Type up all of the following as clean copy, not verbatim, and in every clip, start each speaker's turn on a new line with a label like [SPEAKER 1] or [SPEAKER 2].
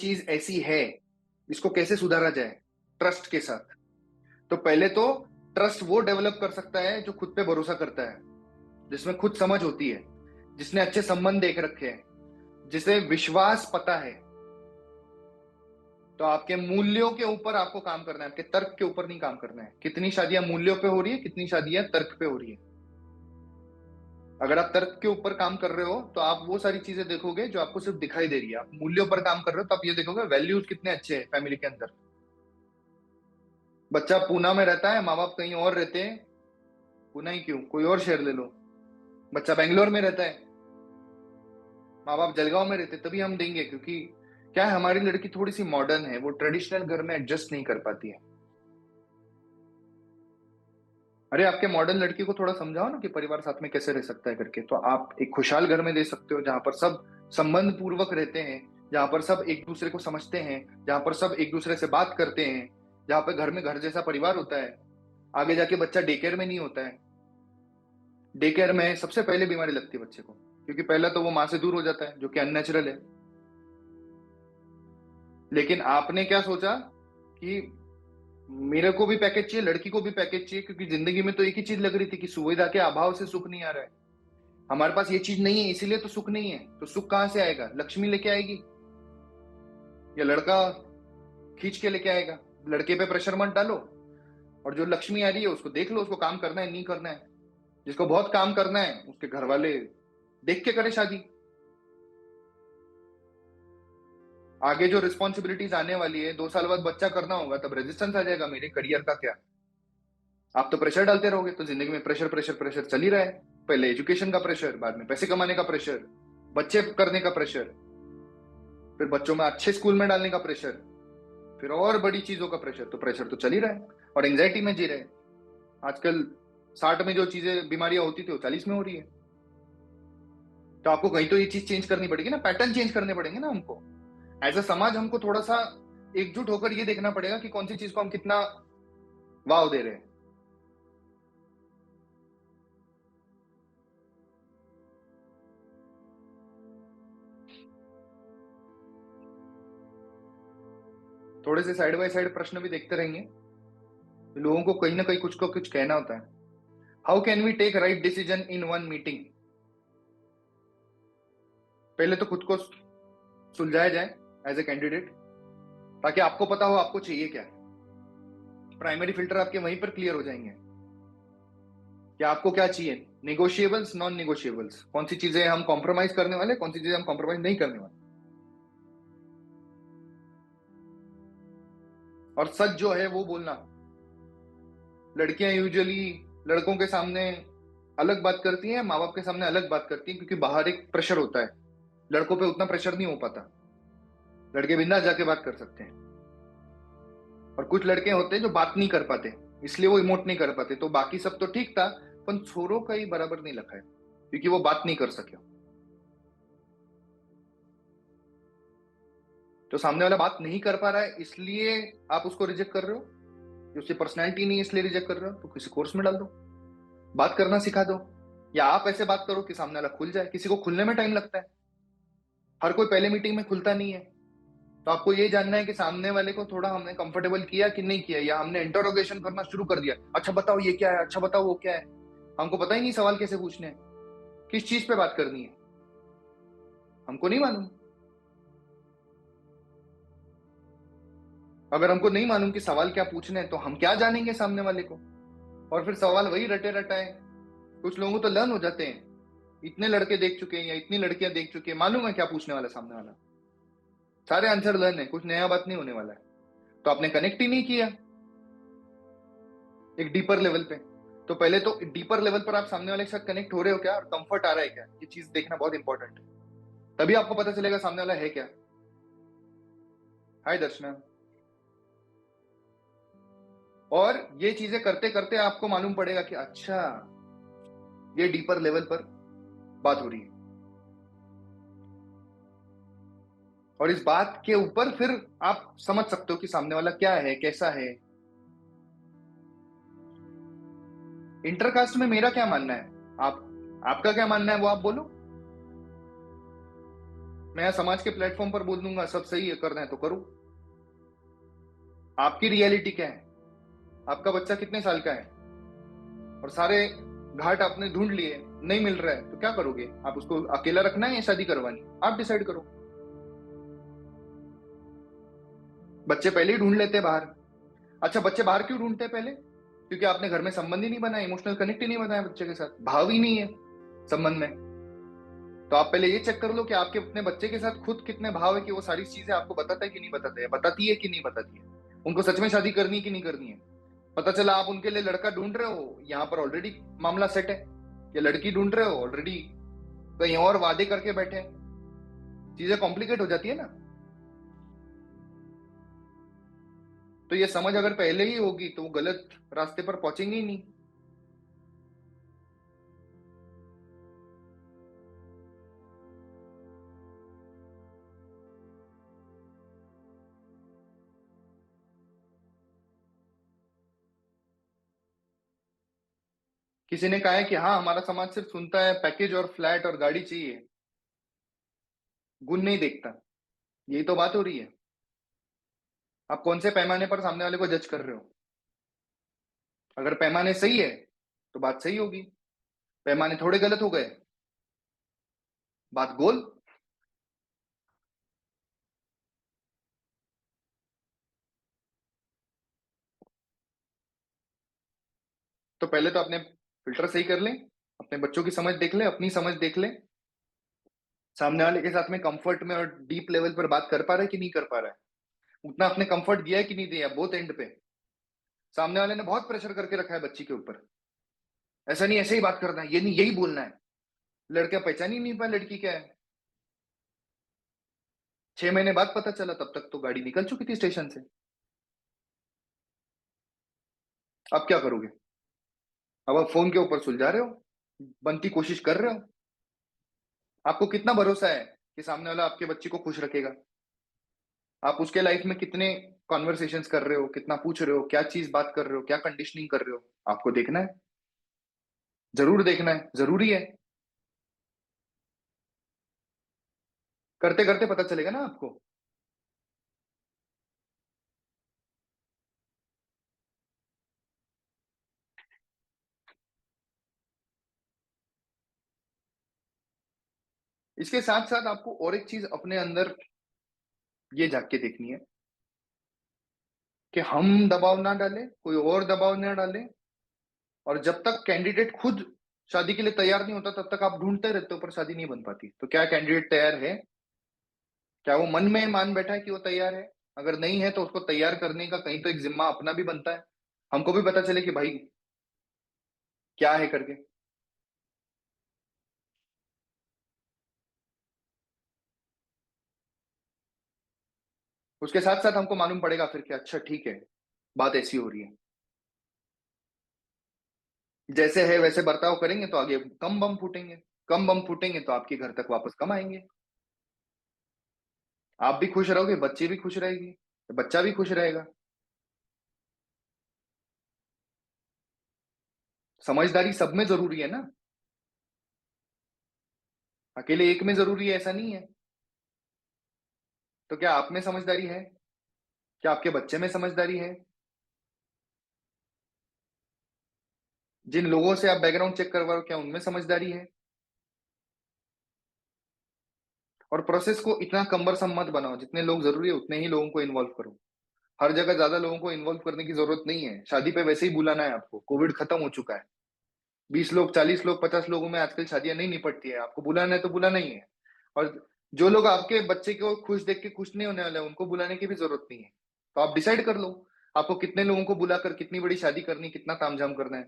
[SPEAKER 1] चीज ऐसी है, इसको कैसे सुधारा जाए ट्रस्ट के साथ। तो पहले तो ट्रस्ट वो डेवलप कर सकता है जो खुद पे भरोसा करता है, जिसमें खुद समझ होती है, जिसने अच्छे संबंध देख रखे हैं, जिसे विश्वास पता है। तो आपके मूल्यों के ऊपर आपको काम करना है, आपके तर्क के ऊपर नहीं काम करना है। कितनी शादियां मूल्यों पे हो रही है, कितनी शादियां तर्क पे हो रही है। अगर आप तर्क के ऊपर काम कर रहे हो तो आप वो सारी चीजें देखोगे जो आपको सिर्फ दिखाई दे रही है। आप मूल्यों पर काम कर रहे हो तो आप ये देखोगे वैल्यूज कितने अच्छे हैं फैमिली के अंदर। बच्चा पूना में रहता है, माँ बाप कहीं और रहते हैं। पूना ही क्यों, कोई और शहर ले लो। बच्चा बेंगलोर में रहता है, माँ बाप जलगांव में रहते, तभी हम देंगे। क्योंकि क्या है, हमारी लड़की थोड़ी सी मॉडर्न है, वो ट्रेडिशनल घर में एडजस्ट नहीं कर पाती है। अरे आपके मॉडर्न लड़की को थोड़ा समझाओ ना कि परिवार साथ में कैसे रह सकता है करके। तो आप एक खुशहाल घर में दे सकते हो जहां पर सब संबंध पूर्वक रहते हैं, जहां पर सब एक दूसरे को समझते हैं, जहां पर सब एक दूसरे से बात करते हैं, जहां पर घर में घर जैसा परिवार होता है। आगे जाके बच्चा डे केयर में नहीं होता है। डे केयर में सबसे पहले बीमारी लगती है बच्चे को, क्योंकि पहला तो वो माँ से दूर हो जाता है, जो कि अननेचुरल है। लेकिन आपने क्या सोचा कि मेरे को भी पैकेज चाहिए, लड़की को भी पैकेज चाहिए, क्योंकि जिंदगी में तो एक ही चीज लग रही थी कि सुविधा के अभाव से सुख नहीं आ रहा है। हमारे पास ये चीज नहीं है, इसीलिए तो सुख नहीं है। तो सुख कहां से आएगा? लक्ष्मी लेके आएगी या लड़का खींच के लेके आएगा? लड़के पे प्रेशर मत डालो, और जो लक्ष्मी आ रही है उसको देख लो, उसको काम करना है नहीं करना है। जिसको बहुत काम करना है उसके घर वाले देख के करे शादी। आगे जो रिस्पॉन्सिबिलिटीज आने वाली है, 2 साल बाद बच्चा करना होगा, तब रेजिस्टेंस आ जाएगा, मेरे करियर का क्या। आप तो प्रेशर डालते रहोगे तो जिंदगी में प्रेशर प्रेशर प्रेशर चल ही रहा है। पहले एजुकेशन का प्रेशर, बाद में पैसे कमाने का प्रेशर, बच्चे करने का प्रेशर, फिर बच्चों में अच्छे स्कूल में डालने का प्रेशर, फिर और बड़ी चीजों का प्रेशर। तो प्रेशर तो चल ही रहा है, और एंग्जाइटी में जी रहे हैं। आजकल 60 में जो चीजें बीमारियां होती थी वो 40 में हो रही है। तो आपको कहीं तो ये चीज चेंज करनी पड़ेगी ना, पैटर्न चेंज करने पड़ेंगे ना हमको। एज अ समाज हमको थोड़ा सा एकजुट होकर ये देखना पड़ेगा कि कौन सी चीज को हम कितना वाव दे रहे हैं। थोड़े से साइड बाय साइड प्रश्न भी देखते रहेंगे। लोगों को कहीं ना कहीं कुछ को कुछ कहना होता है। How can we take right decision in one meeting? पहले तो खुद को सुलझाया जाए एज ए कैंडिडेट, ताकि आपको पता हो आपको चाहिए क्या है। प्राइमरी फिल्टर आपके वहीं पर क्लियर हो जाएंगे कि आपको क्या चाहिए। निगोशिएबल्स, नॉन निगोशिएबल्स, कौन सी चीजें हम कॉम्प्रोमाइज करने वाले, कौन सी चीजें हम कॉम्प्रोमाइज नहीं करने वाले। और सच जो है वो बोलना। लड़कियां यूजुअली लड़कों के सामने अलग बात करती हैं, माँ बाप के सामने अलग बात करती हैं, क्योंकि बाहर एक प्रेशर होता है। लड़कों पे उतना प्रेशर नहीं हो पाता। लड़के बिंदास जाके बात कर सकते हैं। और कुछ लड़के होते हैं जो बात नहीं कर पाते, इसलिए वो इमोट नहीं कर पाते। तो बाकी सब तो ठीक था, पर छोरों का ही बराबर नहीं लखा है, क्योंकि वो बात नहीं कर सके। तो सामने वाला बात नहीं कर पा रहा है, इसलिए आप उसको रिजेक्ट कर रहे हो। कि उसकी पर्सनैलिटी नहीं है इसलिए रिजेक्ट कर रहे हो, तो किसी कोर्स में डाल दो, बात करना सिखा दो। या आप ऐसे बात करो कि सामने वाला खुल जाए। किसी को खुलने में टाइम लगता है, हर कोई पहले मीटिंग में खुलता नहीं है। तो आपको ये जानना है कि सामने वाले को थोड़ा हमने कंफर्टेबल किया कि नहीं किया, या हमने इंटरोगेशन करना शुरू कर दिया। अच्छा बताओ ये क्या है, अच्छा बताओ वो क्या है। हमको पता ही नहीं सवाल कैसे पूछने हैं, किस चीज पे बात करनी है, हमको नहीं मालूम। अगर हमको नहीं मालूम कि सवाल क्या पूछने हैं, तो हम क्या जानेंगे सामने वाले को। और फिर सवाल वही रटे रटाए। कुछ लोगों को तो लर्न हो जाते हैं, इतने लड़के देख चुके हैं या इतनी लड़कियां देख चुके हैं, मालूम है क्या पूछने वाला सामने वाला। सारे आंसर लर्न है, कुछ नया बात नहीं होने वाला है। तो आपने कनेक्ट ही नहीं किया एक डीपर लेवल पे। तो पहले तो डीपर लेवल पर आप सामने वाले के साथ कनेक्ट हो रहे हो क्या, और कंफर्ट आ रहा है क्या, ये चीज देखना बहुत इंपॉर्टेंट है। तभी आपको पता चलेगा सामने वाला है क्या। हाय दर्शना। और ये चीजें करते करते आपको मालूम पड़ेगा कि अच्छा, ये डीपर लेवल पर बात हो रही है। और इस बात के ऊपर फिर आप समझ सकते हो कि सामने वाला क्या है, कैसा है। इंटरकास्ट में मेरा क्या मानना है, आप आपका क्या मानना है वो आप बोलो। मैं यहाँ समाज के प्लेटफॉर्म पर बोल दूंगा सब सही है, करना है तो करो। आपकी रियलिटी क्या है, आपका बच्चा कितने साल का है, और सारे घाट आपने ढूंढ लिए, नहीं मिल रहा है तो क्या करोगे? आप उसको अकेला रखना है या शादी करवानी? आप डिसाइड करो। बच्चे पहले ही ढूंढ लेते हैं बाहर। अच्छा, बच्चे बाहर क्यों ढूंढते हैं पहले? क्योंकि आपने घर में संबंध ही नहीं बनाया, इमोशनल कनेक्ट ही नहीं बनाया बच्चे के साथ, भाव ही नहीं है संबंध में। तो आप पहले ये चेक कर लो कि आपके अपने बच्चे के साथ खुद कितने भाव है, कि वो सारी चीजें आपको बताता है कि नहीं बताता है, बताती है कि नहीं बताती है, उनको सच में शादी करनी है कि नहीं करनी है। पता चला आप उनके लिए लड़का ढूंढ रहे हो, यहाँ पर ऑलरेडी मामला सेट है, या लड़की ढूंढ रहे हो ऑलरेडी कहीं और वादे करके बैठे हैं, चीजें कॉम्प्लिकेट हो जाती है ना। तो ये समझ अगर पहले ही होगी तो वो गलत रास्ते पर पहुंचेंगे ही नहीं। किसी ने कहा है कि हाँ हमारा समाज सिर्फ सुनता है पैकेज और फ्लैट और गाड़ी चाहिए, गुण नहीं देखता। यही तो बात हो रही है। आप कौन से पैमाने पर सामने वाले को जज कर रहे हो? अगर पैमाने सही है तो बात सही होगी, पैमाने थोड़े गलत हो गए, बात गोल। तो पहले तो अपने फिल्टर सही कर लें, अपने बच्चों की समझ देख लें, अपनी समझ देख लें, सामने वाले के साथ में कंफर्ट में और डीप लेवल पर बात कर पा रहा है कि नहीं कर पा रहा है, उतना अपने कंफर्ट दिया है कि नहीं दिया, बोथ एंड पे। सामने वाले ने बहुत प्रेशर करके रखा है बच्ची के ऊपर, ऐसा नहीं ऐसे ही बात करना है, ये नहीं यही बोलना है। लड़का पहचान ही नहीं पाया लड़की क्या है। 6 महीने बाद पता चला, तब तक तो गाड़ी निकल चुकी थी स्टेशन से। अब क्या करोगे? अब आप फोन के ऊपर सुलझा रहे हो, बनती कोशिश कर रहे हो। आपको कितना भरोसा है कि सामने वाला आपके बच्चे को खुश रखेगा? आप उसके लाइफ में कितने कॉन्वर्सेशंस कर रहे हो, कितना पूछ रहे हो, क्या चीज बात कर रहे हो, क्या कंडीशनिंग कर रहे हो? आपको देखना है, जरूर देखना है, जरूरी है। करते करते पता चलेगा ना आपको। इसके साथ साथ आपको और एक चीज अपने अंदर ये झांक के देखनी है कि हम दबाव ना डालें, कोई और दबाव ना डाले, और जब तक कैंडिडेट खुद शादी के लिए तैयार नहीं होता तब तक आप ढूंढते रहते हो, पर शादी नहीं बन पाती। तो क्या कैंडिडेट तैयार है? क्या वो मन में मान बैठा है कि वो तैयार है? अगर नहीं है तो उसको तैयार करने का कहीं तो एक जिम्मा अपना भी बनता है, हमको भी पता चले कि भाई क्या है करके। उसके साथ साथ हमको मालूम पड़ेगा फिर कि अच्छा ठीक है, बात ऐसी हो रही है। जैसे है वैसे बर्ताव करेंगे तो आगे कम बम फूटेंगे, कम बम फूटेंगे तो आपके घर तक वापस कम आएंगे। आप भी खुश रहोगे, बच्चे भी खुश रहेगी, बच्चा भी खुश रहेगा। समझदारी सब में जरूरी है ना, अकेले एक में जरूरी है ऐसा नहीं है। तो क्या आप में समझदारी है? क्या आपके बच्चे में समझदारी है? जिन लोगों से आप बैकग्राउंड चेक करवा रहे हो क्या उनमें समझदारी है? और प्रोसेस को इतना कम्बरसम मत बनाओ, जितने लोग जरूरी है उतने ही लोगों को इन्वॉल्व करो। हर जगह ज्यादा लोगों को इन्वॉल्व करने की जरूरत नहीं है, शादी पे वैसे ही बुलाना है आपको, कोविड खत्म हो चुका है। 20 लोग, 40 लोग, 50 लोगों में आजकल शादियां नहीं निपटती है, आपको बुलाना है तो बुलाना ही है। और जो लोग आपके बच्चे को खुश देख के खुश नहीं होने वाले हैं, उनको बुलाने की भी जरूरत नहीं है। तो आप डिसाइड कर लो, आपको कितने लोगों को बुलाकर कितनी बड़ी शादी करनी, कितना तामझाम करना है।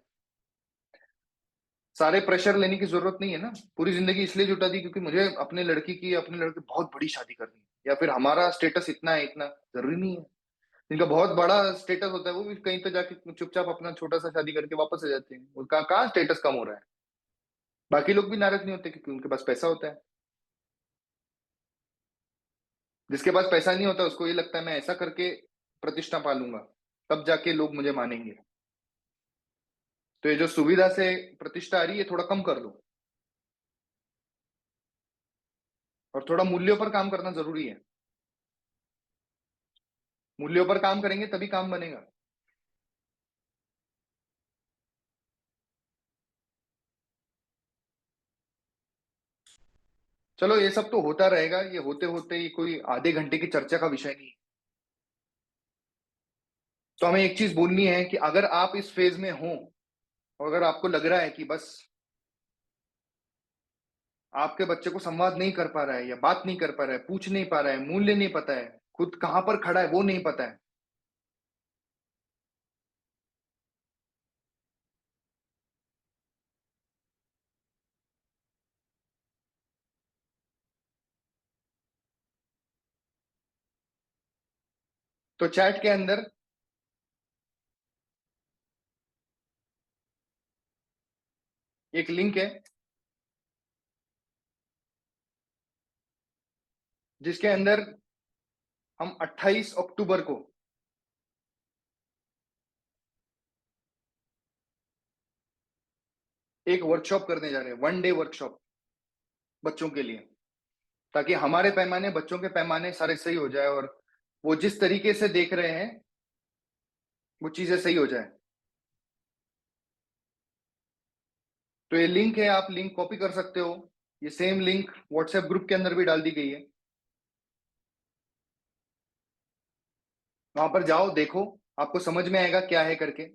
[SPEAKER 1] सारे प्रेशर लेने की जरूरत नहीं है ना। पूरी जिंदगी इसलिए जुटा दी क्योंकि मुझे अपने लड़की की, अपने लड़के की बहुत बड़ी शादी करनी है, या फिर हमारा स्टेटस इतना है, इतना जरूरी नहीं है। जिनका बहुत बड़ा स्टेटस होता है वो भी कहीं तो जाके चुपचाप अपना छोटा सा शादी करके वापस आ जाते हैं, उनका कहाँ स्टेटस कम हो रहा है। बाकी लोग भी नाराज नहीं होते क्योंकि उनके पास पैसा होता है। जिसके पास पैसा नहीं होता उसको ये लगता है मैं ऐसा करके प्रतिष्ठा पालूंगा, तब जाके लोग मुझे मानेंगे। तो ये जो सुविधा से प्रतिष्ठा आ रही है थोड़ा कम कर लो। और थोड़ा मूल्यों पर काम करना जरूरी है। मूल्यों पर काम करेंगे तभी काम बनेगा। चलो ये सब तो होता रहेगा, ये होते होते ही कोई आधे घंटे की चर्चा का विषय नहीं है। तो हमें एक चीज बोलनी है कि अगर आप इस फेज में हो, और अगर आपको लग रहा है कि बस आपके बच्चे को संवाद नहीं कर पा रहा है, या बात नहीं कर पा रहा है, पूछ नहीं पा रहा है, मूल्य नहीं पता है, खुद कहां पर खड़ा है वो नहीं पता है, तो चैट के अंदर एक लिंक है जिसके अंदर हम 28 अक्टूबर को एक वर्कशॉप करने जा रहे हैं, 1 डे वर्कशॉप बच्चों के लिए, ताकि हमारे पैमाने बच्चों के पैमाने सारे सही हो जाए, और वो जिस तरीके से देख रहे हैं वो चीजें सही हो जाए। तो ये लिंक है, आप लिंक कॉपी कर सकते हो। ये सेम लिंक व्हाट्सएप ग्रुप के अंदर भी डाल दी गई है। वहां पर जाओ, देखो, आपको समझ में आएगा क्या है करके।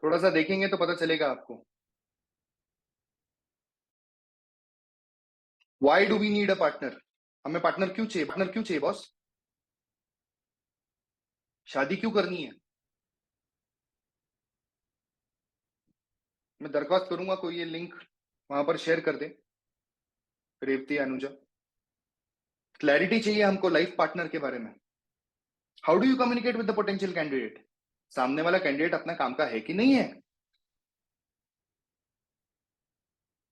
[SPEAKER 1] थोड़ा सा देखेंगे तो पता चलेगा आपको। Why do we need a partner? हमें पार्टनर क्यों चाहिए? पार्टनर क्यों चाहिए बॉस? शादी क्यों करनी है? मैं दरख्वास्त करूंगा कोई ये लिंक वहां पर शेयर कर दे, रेवती अनुजा। क्लैरिटी चाहिए हमको लाइफ पार्टनर के बारे में। How do you communicate with the potential candidate? सामने वाला कैंडिडेट अपना काम का है कि नहीं है,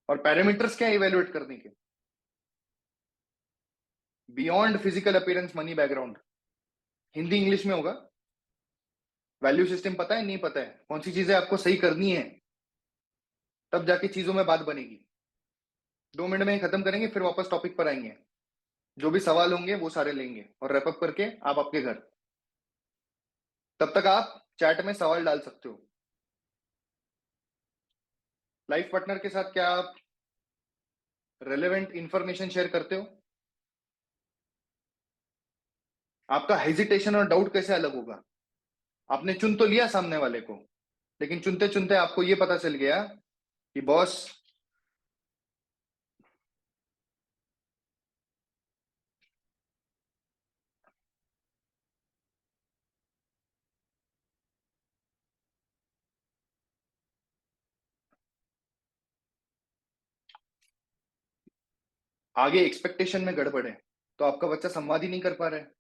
[SPEAKER 1] और पैरामीटर्स क्या इवेलुएट करने के? Beyond physical appearance money background, Hindi English में होगा। वैल्यू सिस्टम पता है नहीं पता है, कौन सी चीजें आपको सही करनी है, तब जाके चीजों में बात बनेगी। 2 मिनट में ही खत्म करेंगे, फिर वापस टॉपिक पर आएंगे। जो भी सवाल होंगे वो सारे लेंगे और रैपअप करके आप आपके घर। तब तक आप चैट में सवाल डाल सकते हो। लाइफ पार्टनर के साथ क्या आप रेलेवेंट इंफॉर्मेशन शेयर करते हो? आपका हेजिटेशन और डाउट कैसे अलग होगा? आपने चुन तो लिया सामने वाले को, लेकिन चुनते चुनते आपको ये पता चल गया कि बॉस आगे एक्सपेक्टेशन में गड़बड़ है, तो आपका बच्चा संवाद ही नहीं कर पा रहा है।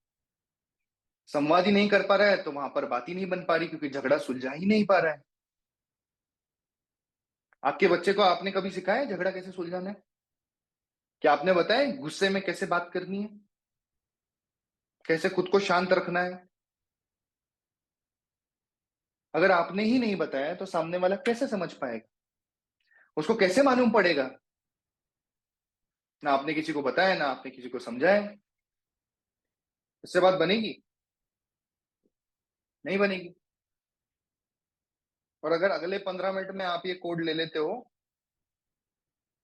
[SPEAKER 1] संवाद ही नहीं कर पा रहा है तो वहां पर बात ही नहीं बन पा रही, क्योंकि झगड़ा सुलझा ही नहीं पा रहा है। आपके बच्चे को आपने कभी सिखाया है झगड़ा कैसे सुलझाना है? क्या आपने बताया गुस्से में कैसे बात करनी है, कैसे खुद को शांत रखना है? अगर आपने ही नहीं बताया तो सामने वाला कैसे समझ पाएगा? उसको कैसे मालूम पड़ेगा? ना आपने किसी को बताया, ना आपने किसी को समझाया। इससे बात बनेगी? नहीं बनेगी। और अगर अगले 15 मिनट में आप ये कोड ले लेते हो,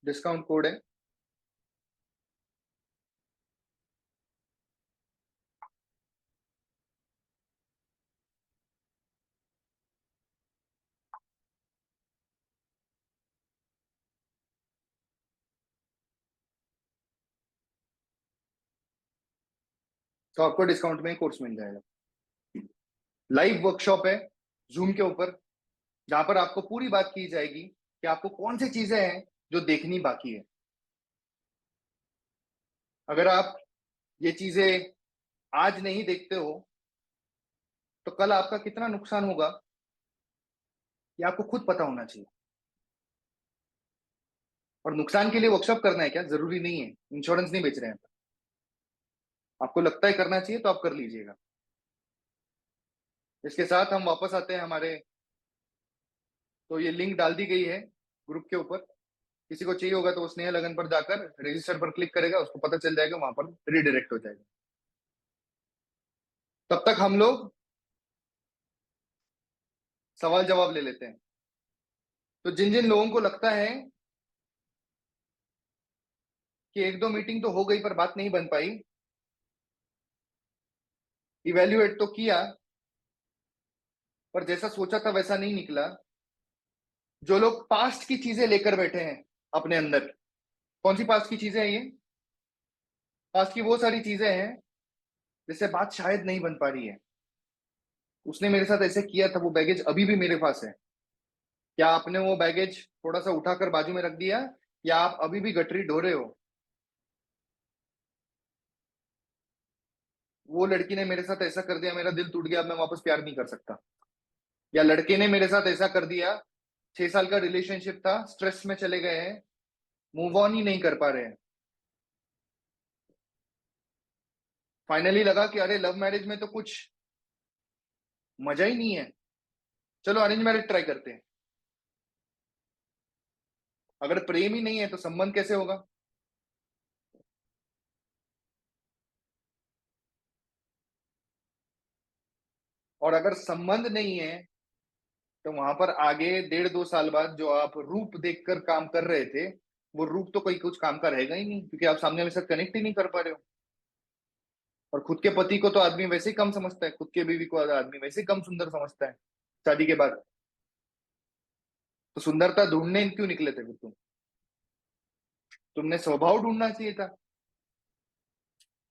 [SPEAKER 1] डिस्काउंट कोड है, तो आपको डिस्काउंट में कोर्स मिल जाएगा। लाइव वर्कशॉप है जूम के ऊपर, जहां पर आपको पूरी बात की जाएगी कि आपको कौन सी चीजें हैं जो देखनी बाकी है। अगर आप ये चीजें आज नहीं देखते हो तो कल आपका कितना नुकसान होगा ये आपको खुद पता होना चाहिए। और नुकसान के लिए वर्कशॉप करना है क्या? जरूरी नहीं है, इंश्योरेंस नहीं बेच रहे हैं। आपको लगता है करना चाहिए तो आप कर लीजिएगा। इसके साथ हम वापस आते हैं हमारे तो ये लिंक डाल दी गई है ग्रुप के ऊपर। किसी को चाहिए होगा तो वो स्नेहा लगन पर जाकर रजिस्टर पर क्लिक करेगा, उसको पता चल जाएगा, वहां पर रिडायरेक्ट हो जाएगा। तब तक हम लोग सवाल जवाब ले लेते हैं। तो जिन जिन लोगों को लगता है कि एक दो मीटिंग तो हो गई पर बात नहीं बन पाई, इवेल्युएट तो किया पर जैसा सोचा था वैसा नहीं निकला, जो लोग पास्ट की चीजें लेकर बैठे हैं अपने अंदर, कौन सी पास्ट की चीजें हैं ये? पास्ट की वो सारी चीजें हैं जिससे बात शायद नहीं बन पा रही है, उसने मेरे साथ ऐसे किया था, वो बैगेज अभी भी मेरे पास है। क्या आपने वो बैगेज थोड़ा सा उठाकर बाजू में रख दिया, या आप अभी भी गठरी ढो रहे हो? वो लड़की ने मेरे साथ ऐसा कर दिया, मेरा दिल टूट गया, अब मैं वापस प्यार नहीं कर सकता। या लड़के ने मेरे साथ ऐसा कर दिया, 6 साल का रिलेशनशिप था, स्ट्रेस में चले गए हैं, मूव ऑन ही नहीं कर पा रहे हैं। फाइनली लगा कि अरे लव मैरिज में तो कुछ मजा ही नहीं है, चलो अरेंज मैरिज ट्राई करते हैं। अगर प्रेम ही नहीं है तो संबंध कैसे होगा? और अगर संबंध नहीं है तो वहां पर आगे 1.5-2 साल बाद जो आप रूप देखकर काम कर रहे थे, वो रूप तो कोई कुछ काम का रहेगा ही नहीं, क्योंकि आप सामने वाले के साथ कनेक्ट ही नहीं कर पा रहे हो। और खुद के पति को तो आदमी वैसे ही कम समझता है, खुद के बीवी को आदमी वैसे ही कम सुंदर समझता है शादी के बाद। तो सुंदरता ढूंढने क्यों निकले थे फिर तुमने स्वभाव ढूंढना चाहिए था।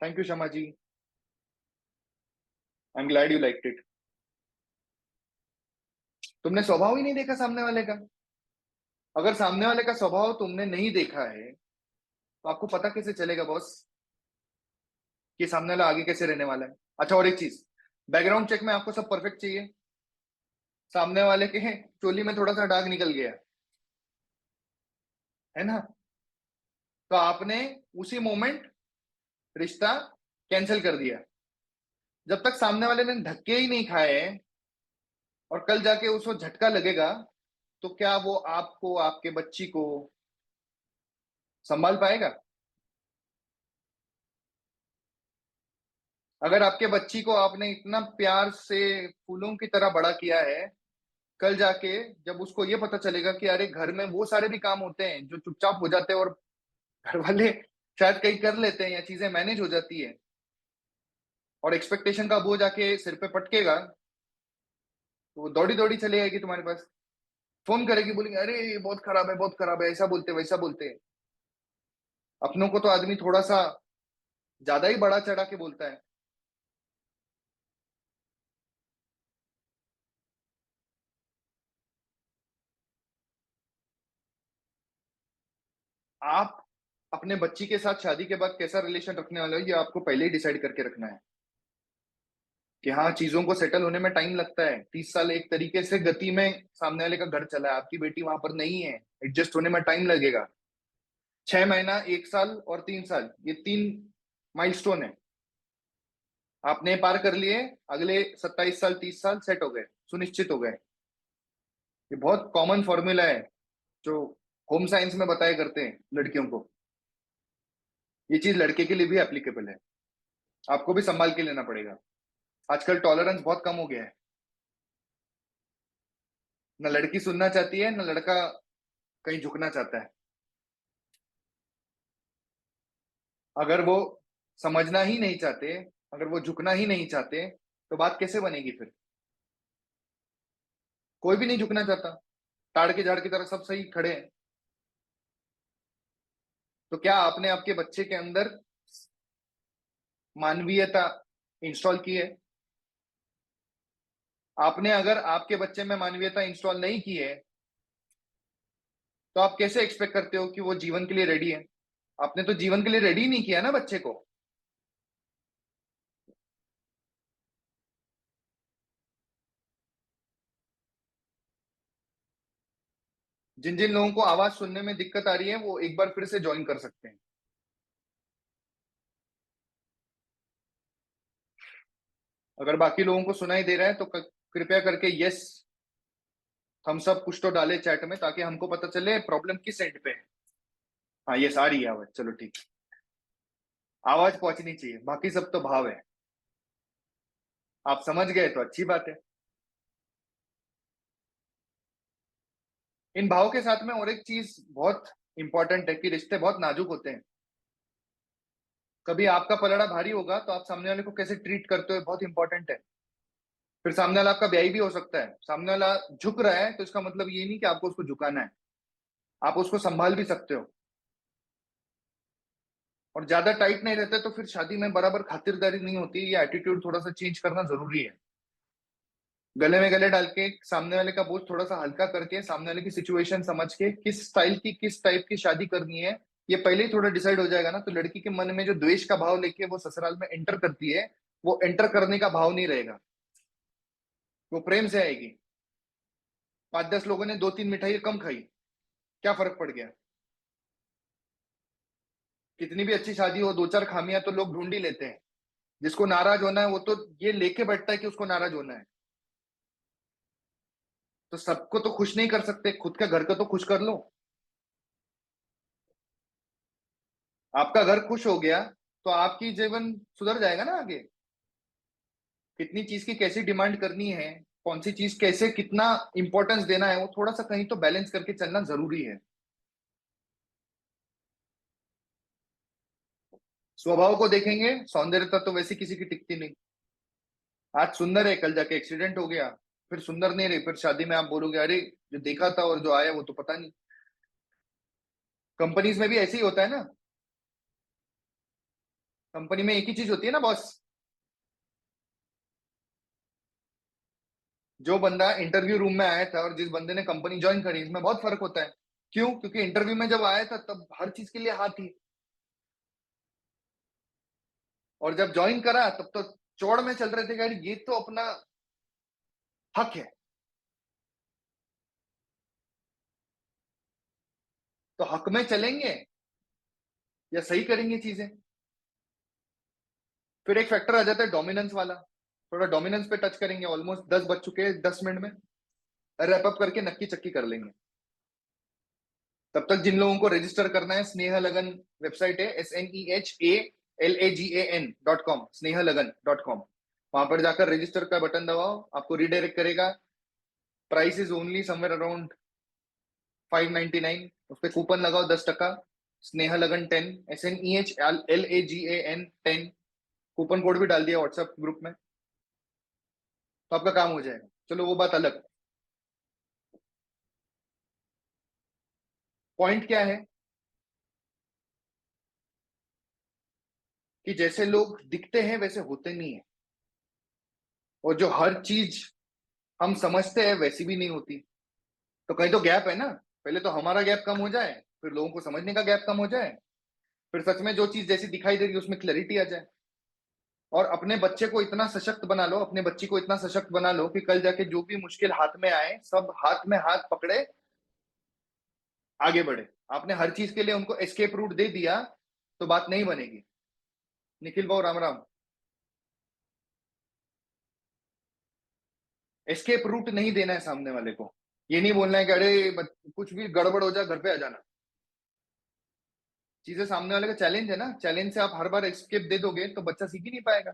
[SPEAKER 1] Thank you Shama ji, I am glad you like it. तुमने स्वभाव ही नहीं देखा सामने वाले का। अगर सामने वाले का स्वभाव तुमने नहीं देखा है तो आपको पता कैसे चलेगा बॉस कि सामने वाला आगे कैसे रहने वाला है? अच्छा, और एक चीज, बैकग्राउंड चेक में आपको सब परफेक्ट चाहिए। सामने वाले के चोली में थोड़ा सा दाग निकल गया है ना, तो आपने उसी मोमेंट रिश्ता कैंसिल कर दिया। जब तक सामने वाले ने धक्के ही नहीं खाए हैं और कल जाके उसको झटका लगेगा, तो क्या वो आपको, आपके बच्ची को संभाल पाएगा? अगर आपके बच्ची को आपने इतना प्यार से फूलों की तरह बड़ा किया है, कल जाके जब उसको ये पता चलेगा कि अरे घर में वो सारे भी काम होते हैं जो चुपचाप हो जाते हैं और घर वाले शायद कहीं कर लेते हैं या चीजें मैनेज हो जाती है, और एक्सपेक्टेशन का बोझ आके सिर पे पटकेगा, तो वो दौड़ी दौड़ी चली आएगी तुम्हारे पास, फोन करेगी, बोलेगी अरे ये बहुत खराब है, बहुत खराब है, ऐसा बोलते वैसा बोलते। अपनों को तो आदमी थोड़ा सा ज्यादा ही बड़ा चढ़ा के बोलता है। आप अपने बच्ची के साथ शादी के बाद कैसा रिलेशन रखने वाले हो, ये आपको पहले ही डिसाइड करके रखना है। कि हाँ, चीजों को सेटल होने में टाइम लगता है, 30 साल एक तरीके से गति में सामने वाले का घर चला है, आपकी बेटी वहां पर नहीं है, एडजस्ट होने में टाइम लगेगा। 6 महीना, 1 साल और 3 साल, ये 3 माइलस्टोन है, आपने पार कर लिए, अगले 27 साल 30 साल सेट हो गए, सुनिश्चित हो गए। ये बहुत कॉमन फॉर्मूला है जो होम साइंस में बताया करते हैं लड़कियों को। ये चीज लड़के के लिए भी एप्लीकेबल है, आपको भी संभाल के लेना पड़ेगा। आजकल टॉलरेंस बहुत कम हो गया है, ना लड़की सुनना चाहती है ना लड़का कहीं झुकना चाहता है। अगर वो समझना ही नहीं चाहते, अगर वो झुकना ही नहीं चाहते, तो बात कैसे बनेगी फिर? कोई भी नहीं झुकना चाहता, ताड़ के झाड़ की तरह सब सही खड़े हैं। तो क्या आपने आपके बच्चे के अंदर मानवीयता इंस्टॉल की है? आपने अगर आपके बच्चे में मानवीयता इंस्टॉल नहीं की है, तो आप कैसे एक्सपेक्ट करते हो कि वो जीवन के लिए रेडी है? आपने तो जीवन के लिए रेडी नहीं किया ना बच्चे को। जिन जिन लोगों को आवाज सुनने में दिक्कत आ रही है वो एक बार फिर से ज्वाइन कर सकते हैं। अगर बाकी लोगों को सुनाई दे रहा है तो कृपया करके यस हम सब कुछ तो डाले चैट में ताकि हमको पता चले प्रॉब्लम किस एंड पे है। हाँ ये सारी है आवाज, चलो ठीक। आवाज पहुंचनी चाहिए, बाकी सब तो भाव है। आप समझ गए तो अच्छी बात है। इन भाव के साथ में और एक चीज बहुत इंपॉर्टेंट है कि रिश्ते बहुत नाजुक होते हैं। कभी आपका पलड़ा भारी होगा तो आप सामने वाले को कैसे ट्रीट करते हो बहुत इंपॉर्टेंट है। फिर सामने वाला आपका ब्याही भी हो सकता है। सामने वाला झुक रहा है तो इसका मतलब ये नहीं कि आपको उसको झुकाना है, आप उसको संभाल भी सकते हो। और ज्यादा टाइट नहीं रहते तो फिर शादी में बराबर खातिरदारी नहीं होती। ये एटीट्यूड थोड़ा सा चेंज करना जरूरी है। गले में गले डाल के सामने वाले का बोझ थोड़ा सा हल्का करके सामने वाले की सिचुएशन समझ के किस स्टाइल की किस टाइप की शादी करनी है ये पहले ही थोड़ा डिसाइड हो जाएगा ना, तो लड़की के मन में जो द्वेष का भाव लेके वो ससुराल में एंटर करती है, वो एंटर करने का भाव नहीं रहेगा, वो प्रेम से आएगी। 5-10 लोगों ने 2-3 मिठाई कम खाई, क्या फर्क पड़ गया। कितनी भी अच्छी शादी हो, 2-4 खामियां तो लोग ढूंढ ही लेते हैं। जिसको नाराज होना है वो तो ये लेके बैठता है कि उसको नाराज होना है। तो सबको तो खुश नहीं कर सकते, खुद का घर का तो खुश कर लो। आपका घर खुश हो गया तो आपकी जीवन सुधर जाएगा ना आगे। कितनी चीज की कैसी डिमांड करनी है, कौन सी चीज कैसे कितना इंपॉर्टेंस देना है, वो थोड़ा सा कहीं तो बैलेंस करके चलना जरूरी है। स्वभाव को देखेंगे, सौंदर्यता तो वैसे किसी की टिकती नहीं। आज सुंदर है, कल जाके एक्सीडेंट हो गया, फिर सुंदर नहीं रही, फिर शादी में आप बोलोगे अरे जो देखा था और जो आया वो तो पता नहीं। कंपनीज में भी ऐसे ही होता है ना। कंपनी में एक ही चीज होती है ना बॉस। जो बंदा इंटरव्यू रूम में आया था और जिस बंदे ने कंपनी ज्वाइन करी, इसमें बहुत फर्क होता है। क्यों? क्योंकि इंटरव्यू में जब आया था तब हर चीज के लिए हाँ थी, और जब ज्वाइन करा तब तो चौड़ में चल रहे थे कि यार ये तो अपना हक है। तो हक में चलेंगे या सही करेंगे चीजें। फिर एक फैक्टर आ जाता है डोमिनेंस वाला। थोड़ा डोमिनेंस पे टच करेंगे। ऑलमोस्ट 10 बज चुके हैं, 10 मिनट में रैप अप करके नक्की चक्की कर लेंगे। तब तक जिन लोगों को रजिस्टर करना है, स्नेह लगन वेबसाइट है, SNEHALAGAN.com, स्नेहलगन.com। वहां पर जाकर रजिस्टर का बटन दबाओ, आपको रिडायरेक्ट करेगा। Price is only somewhere around 599। उस पर कूपन लगाओ 10%। स्नेह लगन 10, SNEHLAGAN 10। कूपन कोड भी डाल दिया व्हाट्सएप ग्रुप में, तो आपका काम हो जाएगा। चलो वो बात अलग। पॉइंट क्या है कि जैसे लोग दिखते हैं वैसे होते नहीं है, और जो हर चीज हम समझते हैं वैसी भी नहीं होती। तो कहीं तो गैप है ना। पहले तो हमारा गैप कम हो जाए, फिर लोगों को समझने का गैप कम हो जाए, फिर सच में जो चीज जैसी दिखाई दे रही है उसमें क्लैरिटी आ जाए। और अपने बच्चे को इतना सशक्त बना लो, अपने बच्ची को इतना सशक्त बना लो कि कल जाके जो भी मुश्किल हाथ में आए सब हाथ में हाथ पकड़े आगे बढ़े। आपने हर चीज के लिए उनको एस्केप रूट दे दिया तो बात नहीं बनेगी। निखिल भाऊ राम राम। एस्केप रूट नहीं देना है सामने वाले को। ये नहीं बोलना है कि अरे कुछ भी गड़बड़ हो जाए घर पे आ जाना। चीजें सामने वाले का चैलेंज है ना, चैलेंज से आप हर बार एस्केप दे दोगे तो बच्चा सीख ही नहीं पाएगा।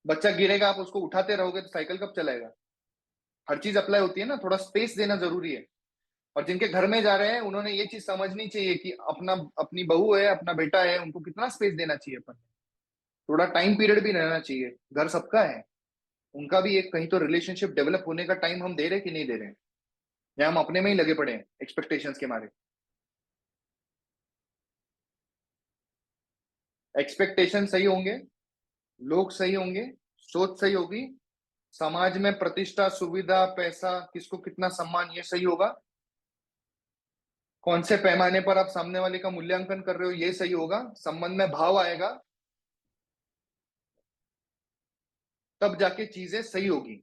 [SPEAKER 1] बच्चा गिरेगा, आप उसको उठाते रहोगे तो साइकिल कब चलाएगा। हर चीज अप्लाई होती है ना, थोड़ा स्पेस देना जरूरी है। और जिनके घर में जा रहे हैं उन्होंने ये चीज समझनी चाहिए कि अपना अपनी बहू है, अपना बेटा है, उनको कितना स्पेस देना चाहिए अपन। थोड़ा टाइम पीरियड भी रहना चाहिए। घर सबका है, उनका भी एक कहीं तो रिलेशनशिप डेवलप होने का टाइम हम दे रहे हैं कि नहीं दे रहे हैं, या हम अपने में ही लगे पड़े हैं एक्सपेक्टेशंस के मारे। एक्सपेक्टेशन सही होंगे, लोग सही होंगे, सोच सही होगी, समाज में प्रतिष्ठा सुविधा पैसा किसको कितना सम्मान ये सही होगा, कौन से पैमाने पर आप सामने वाले का मूल्यांकन कर रहे हो ये सही होगा, संबंध में भाव आएगा, तब जाके चीजें सही होगी।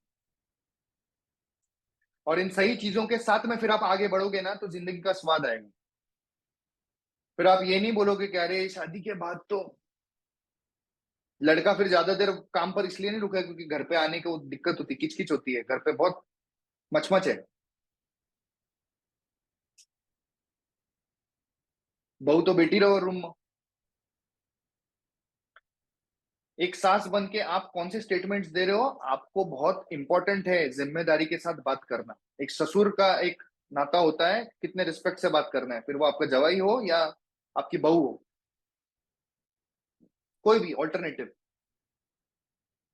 [SPEAKER 1] और इन सही चीजों के साथ में फिर आप आगे बढ़ोगे ना तो जिंदगी का स्वाद आएगा। फिर आप ये नहीं बोलोगे कि अरे शादी के बाद तो लड़का फिर ज्यादा देर काम पर इसलिए नहीं रुका क्योंकि घर पे आने को दिक्कत होती, किचकिच होती है घर पे बहुत। मचमच है। बहू तो बेटी रहो रूम में। एक सास बन के आप कौन से स्टेटमेंट्स दे रहे हो? आपको बहुत इंपॉर्टेंट है जिम्मेदारी के साथ बात करना। एक ससुर का एक नाता होता है, कितने रिस्पेक्ट से बात करना है, फिर वो आपका जवाई हो या आपकी बहू हो, कोई भी ऑल्टरनेटिव।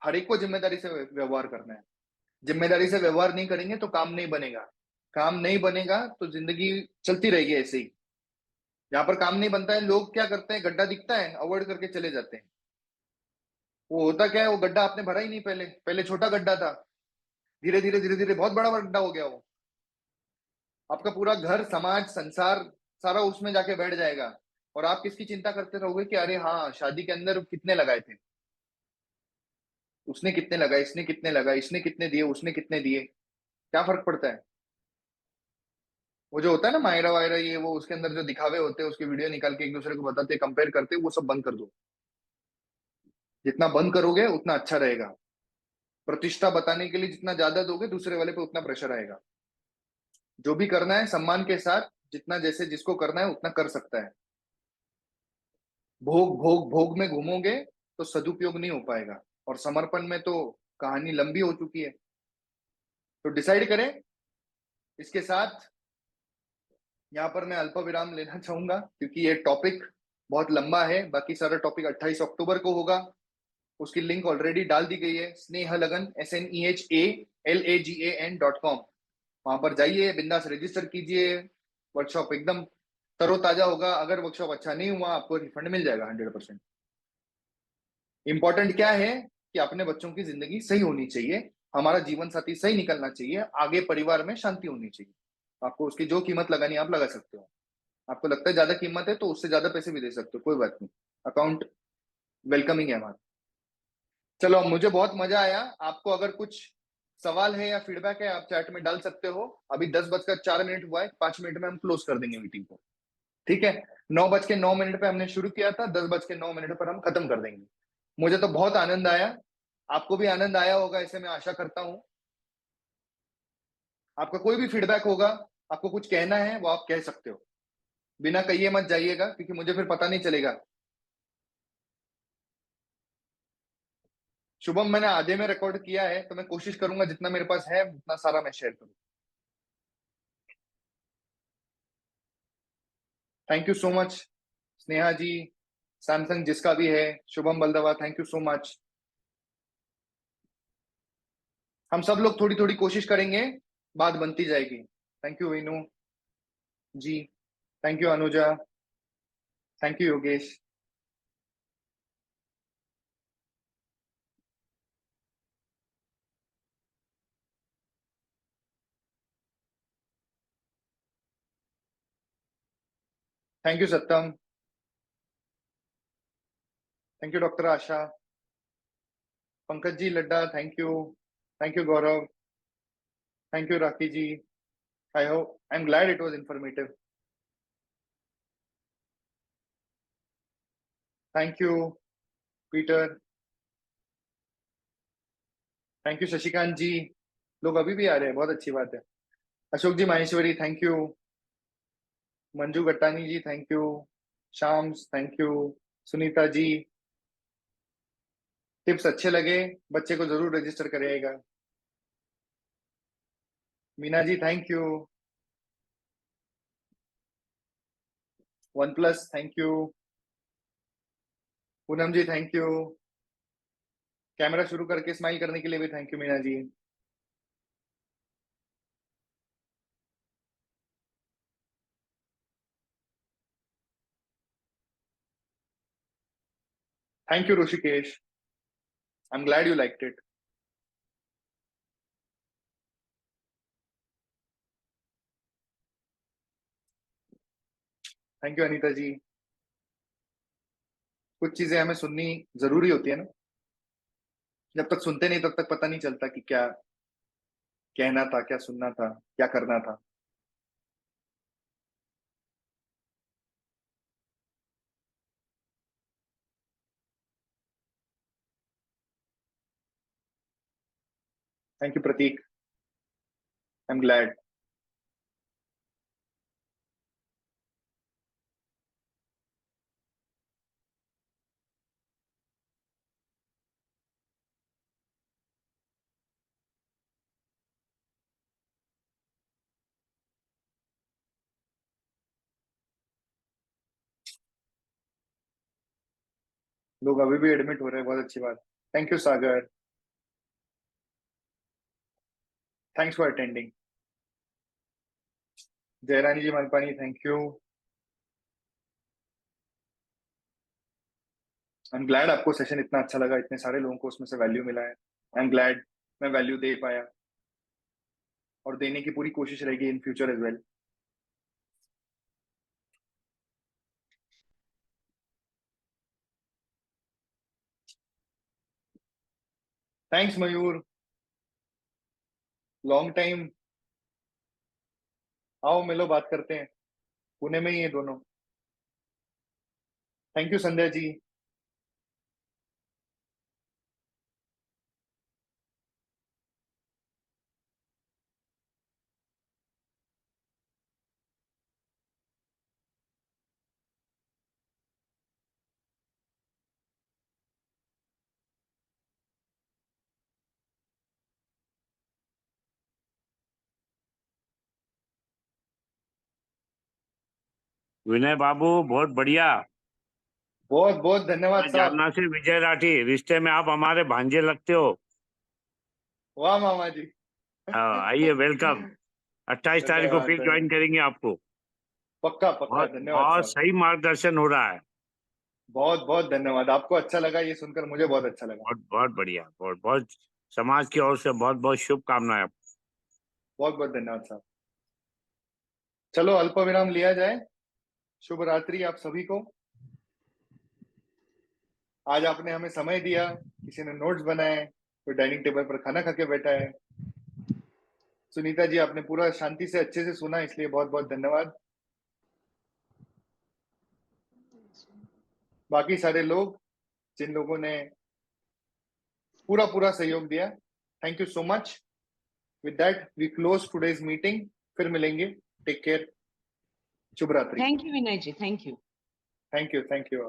[SPEAKER 1] हर एक को जिम्मेदारी से व्यवहार करना है। जिम्मेदारी से व्यवहार नहीं करेंगे तो काम नहीं बनेगा। काम नहीं बनेगा तो जिंदगी चलती रहेगी ऐसे ही। जहां पर काम नहीं बनता है, लोग क्या करते हैं, गड्ढा दिखता है अवॉइड करके चले जाते हैं। वो होता क्या है, वो गड्ढा आपने भरा ही नहीं, पहले पहले छोटा गड्ढा था, धीरे धीरे धीरे धीरे बहुत बड़ा गड्ढा हो गया वो। आपका पूरा घर समाज संसार सारा उसमें जाके बैठ जाएगा। और आप किसकी चिंता करते रहोगे कि अरे हाँ शादी के अंदर कितने लगाए थे, उसने कितने लगाए, इसने कितने लगाए, इसने कितने दिए, उसने कितने दिए, क्या फर्क पड़ता है। वो जो होता है ना मायरा वायरा, ये वो उसके अंदर जो दिखावे होते हैं, उसकी वीडियो निकाल के एक दूसरे को बताते कंपेयर करते, वो सब बंद कर दो। जितना बंद करोगे उतना अच्छा रहेगा। प्रतिष्ठा बताने के लिए जितना ज्यादा दोगे दूसरे वाले पे, उतना प्रेशर आएगा। जो भी करना है सम्मान के साथ, जितना जैसे जिसको करना है उतना कर सकता है। भोग भोग भोग में घूमोगे तो सदुपयोग नहीं हो पाएगा। और समर्पण में तो कहानी लंबी हो चुकी है। तो डिसाइड करें। इसके साथ यहाँ पर मैं अल्प विराम लेना चाहूंगा, क्योंकि ये टॉपिक बहुत लंबा है। बाकी सारा टॉपिक 28 अक्टूबर को होगा। उसकी लिंक ऑलरेडी डाल दी गई है, स्नेह लगन SNEHALAGAN.com। वहां पर जाइए, बिंदास रजिस्टर कीजिए। वर्कशॉप एकदम तरोताजा होगा। अगर वर्कशॉप अच्छा नहीं हुआ, आपको रिफंड मिल जाएगा 100%। इंपॉर्टेंट क्या है कि अपने बच्चों की जिंदगी सही होनी चाहिए, हमारा जीवन साथी सही निकलना चाहिए, आगे परिवार में शांति होनी चाहिए। आपको उसकी जो कीमत लगानी है आप लगा सकते हो। आपको लगता है ज्यादा कीमत है तो उससे ज्यादा पैसे भी दे सकते हो, कोई बात नहीं। अकाउंट वेलकमिंग है हमारा। चलो, मुझे बहुत मजा आया। आपको अगर कुछ सवाल है या फीडबैक है, आप चैट में डाल सकते हो। अभी 10:04 हुआ है, 5 मिनट में हम क्लोज कर देंगे मीटिंग को। ठीक है। 9:09 पे हमने शुरू किया था, 10:09 पर हम खत्म कर देंगे। मुझे तो बहुत आनंद आया। आपको भी आनंद आया होगा ऐसे मैं आशा करता हूँ। आपका कोई भी फीडबैक होगा, आपको कुछ कहना है, वो आप कह सकते हो। बिना कहिए मत जाइएगा, क्योंकि मुझे फिर पता नहीं चलेगा। शुभम, मैंने आधे में रिकॉर्ड किया है, तो मैं कोशिश करूंगा जितना मेरे पास है उतना सारा मैं शेयर करूँ। Thank you so much Sneha ji, Samsung जिसका भी है, Shubham Baldawa, thank you so much. हम सब लोग थोड़ी थोड़ी कोशिश करेंगे, बात बनती जाएगी। Thank you Vinu ji. Thank you Anuja. Thank you Yogesh. Thank you Satyam. Thank you doctor Asha. Pankaj ji Ladda, thank you. Thank you Gaurav. Thank you Rakhi ji. I hope, I am glad it was informative. Thank you Peter. Thank you Shashikant ji. लोग अभी भी आ रहे हैं, बहुत अच्छी बात है। Ashok ji Maheshwari, thank you. Manju Gattani ji, thank you. Shams, thank you. Sunita ji, tips अच्छे लगे, बच्चे को जरूर रजिस्टर करिएगा। Meena ji, thank you. One plus, thank you. Poonam ji, thank you. Camera शुरू करके स्माइल करने के लिए भी thank you Meena ji. Thank you Rishikesh. I am glad you liked it. Thank you Anita ji. कुछ चीजें हमें सुननी जरूरी होती है ना। जब तक सुनते नहीं तब तक पता नहीं चलता कि क्या कहना था, क्या सुनना था, क्या करना था। Thank you Prateek. I'm glad. लोग अभी भी एडमिट हो रहे हैं, बहुत अच्छी बात. Thank you Sagar. Thanks for attending. Jayarani ji Manpani, thank you. I am glad आपको सेशन इतना अच्छा लगा, इतने सारे लोगों को उसमें से वैल्यू मिला है. आई एम ग्लैड मैं वैल्यू दे पाया, और देने की पूरी कोशिश रहेगी in future as well. Thanks Mayur. Long time. आओ मिलो, बात करते हैं. पुणे में ही है दोनों. Thank you Sandhya ji.
[SPEAKER 2] विनय बाबू बहुत बढ़िया.
[SPEAKER 1] बहुत बहुत धन्यवाद
[SPEAKER 2] मैं
[SPEAKER 1] साहब.
[SPEAKER 2] जालना से विजय राठी. रिश्ते में आप हमारे भांजे लगते हो.
[SPEAKER 1] वाह मामा जी.
[SPEAKER 2] आइए, वेलकम. 28 तारीख को
[SPEAKER 1] धन्यवाद
[SPEAKER 2] फिर ज्वाइन
[SPEAKER 1] धन्यवाद.
[SPEAKER 2] करेंगे आपको.
[SPEAKER 1] पक्का पक्का,
[SPEAKER 2] बहुत
[SPEAKER 1] धन्यवाद
[SPEAKER 2] बहुत
[SPEAKER 1] साहब.
[SPEAKER 2] सही मार्गदर्शन हो रहा है.
[SPEAKER 1] बहुत बहुत धन्यवाद. आपको अच्छा लगा ये सुनकर, मुझे बहुत अच्छा लगा.
[SPEAKER 2] बहुत बहुत बढ़िया. बहुत बहुत समाज की ओर से बहुत बहुत शुभकामनाएं.
[SPEAKER 1] बहुत बहुत धन्यवाद साहब. चलो अल्प विराम लिया जाए. शुभ रात्रि आप सभी को. आज आपने हमें समय दिया, किसी ने नोट्स बनाए, कोई डाइनिंग टेबल पर खाना खा के बैठा है. सुनीता जी आपने पूरा शांति से अच्छे से सुना, इसलिए बहुत बहुत धन्यवाद. बाकी सारे लोग जिन लोगों ने पूरा पूरा सहयोग दिया, thank you so much. With that we close today's meeting. फिर मिलेंगे. Take care. शुभ रात्रि.
[SPEAKER 3] Thank you, Vinay ji. Thank you.
[SPEAKER 1] Thank you. Thank you.